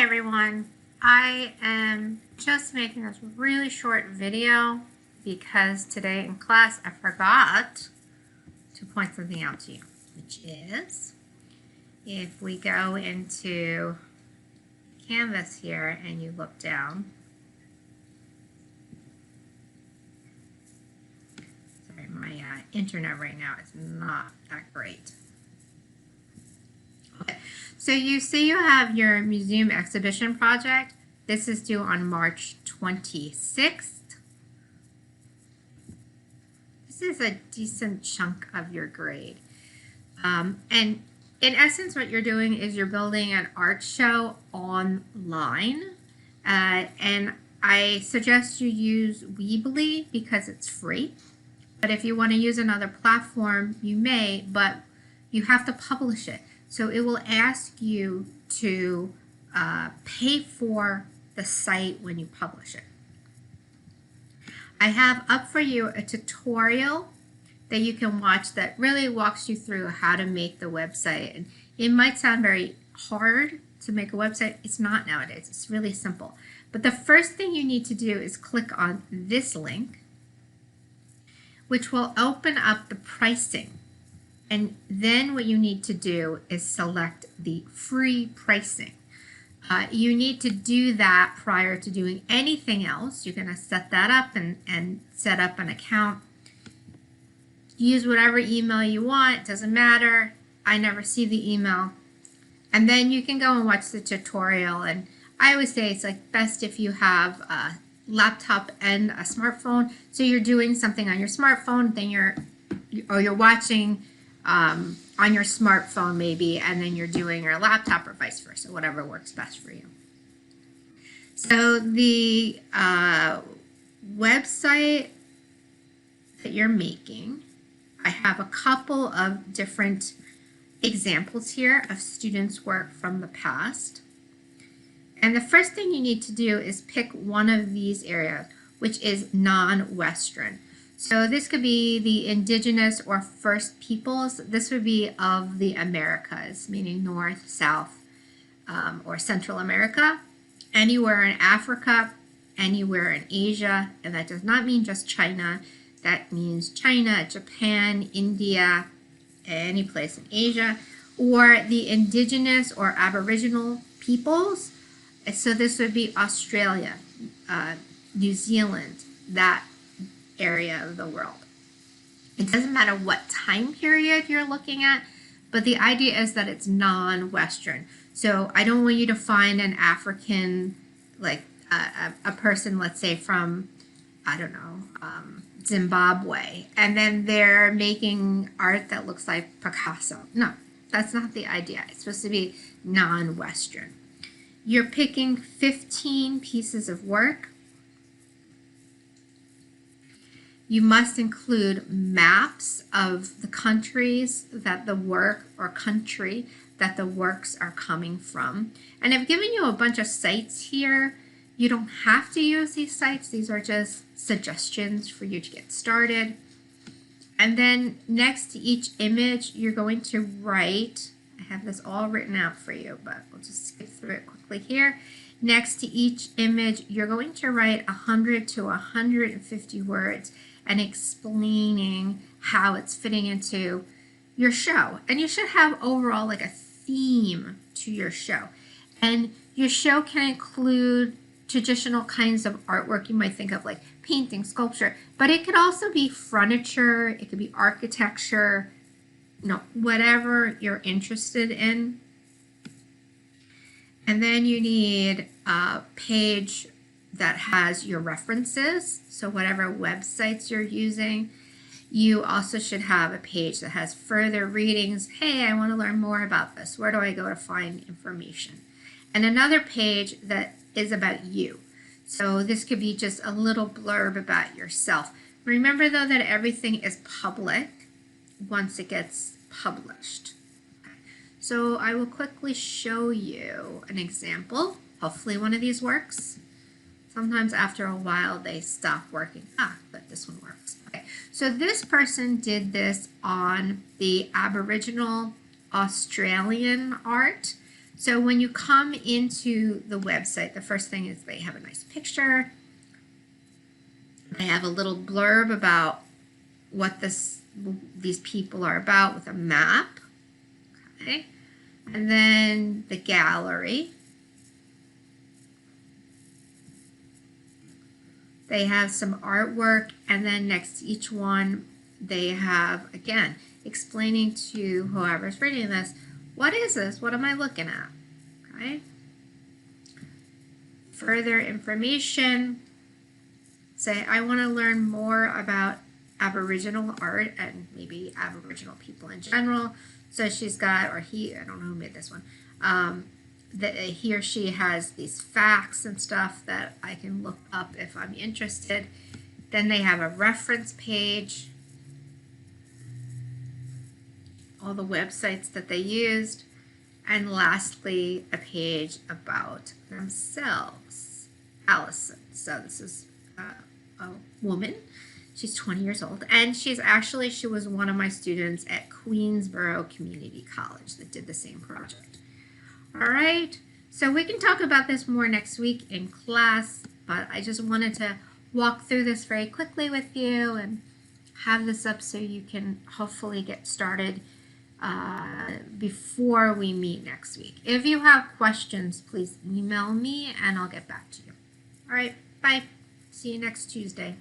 everyone. I am just making this really short video because today in class I forgot to point something out to you, which is if we go into Canvas here and you look down. Sorry, my internet right now is not that great. Okay, so you see you have your museum exhibition project. This is due on March 26th. This is a decent chunk of your grade. And in essence, what you're doing is you're building an art show online. And I suggest you use Weebly because it's free. But if you want to use another platform, you may, but you have to publish it. So it will ask you to pay for the site when you publish it. I have up for you a tutorial that you can watch that really walks you through how to make the website. And it might sound very hard to make a website. It's not nowadays. It's really simple. But the first thing you need to do is click on this link, which will open up the pricing. And then what you need to do is select the free pricing. You need to do that prior to doing anything else. You're going to set that up and set up an account. Use whatever email you want. It doesn't matter. I never see the email. And then you can go and watch the tutorial. And I always say it's like best if you have a laptop and a smartphone. So you're doing something on your smartphone, then you're watching on your smartphone maybe, and then you're doing your laptop or vice versa, whatever works best for you. So the website that you're making, I have a couple of different examples here of students' work from the past. And the first thing you need to do is pick one of these areas, which is non-Western. So this could be the indigenous or first peoples. This would be of the Americas, meaning North, South, or Central America. Anywhere in Africa, anywhere in Asia, and that does not mean just China. That means China, Japan, India, any place in Asia, or the indigenous or aboriginal peoples. So this would be Australia, New Zealand, that area of the world. It doesn't matter what time period you're looking at, but the idea is that it's non-Western. So I don't want you to find an African, like a person, let's say from, I don't know, Zimbabwe, and then they're making art that looks like Picasso. No, that's not the idea. It's supposed to be non-Western. You're picking 15 pieces of work. You must include maps of the countries that the work or country that the works are coming from. And I've given you a bunch of sites here. You don't have to use these sites. These are just suggestions for you to get started. And then next to each image, you're going to write, I have this all written out for you, but we'll just skip through it quickly here. Next to each image, you're going to write 100 to 150 words and explaining how it's fitting into your show. And you should have overall like a theme to your show. And your show can include traditional kinds of artwork. You might think of like painting, sculpture, but it could also be furniture, it could be architecture, you know, whatever you're interested in. And then you need a page that has your references, so whatever websites you're using. You also should have a page that has further readings. Hey, I want to learn more about this. Where do I go to find information? And another page that is about you. So this could be just a little blurb about yourself. Remember though that everything is public once it gets published. So I will quickly show you an example. Hopefully one of these works. Sometimes after a while they stop working. But this one works. Okay. So this person did this on the Aboriginal Australian art. So when you come into the website, the first thing is they have a nice picture. They have a little blurb about what these people are about with a map. Okay. And then the gallery. They have some artwork, and then next to each one, they have, again, explaining to whoever's reading this, what is this? What am I looking at? Okay. Further information. Say, I want to learn more about Aboriginal art and maybe Aboriginal people in general. So she's got, or he, I don't know who made this one, that he or she has these facts and stuff that I can look up if I'm interested. Then they have a reference page, all the websites that they used, and lastly, a page about themselves. Allison. So this is a woman. She's 20 years old, and she was one of my students at Queensborough Community College that did the same project. All right, so we can talk about this more next week in class, but I just wanted to walk through this very quickly with you and have this up so you can hopefully get started before we meet next week. If you have questions, please email me and I'll get back to you. All right, bye. See you next Tuesday.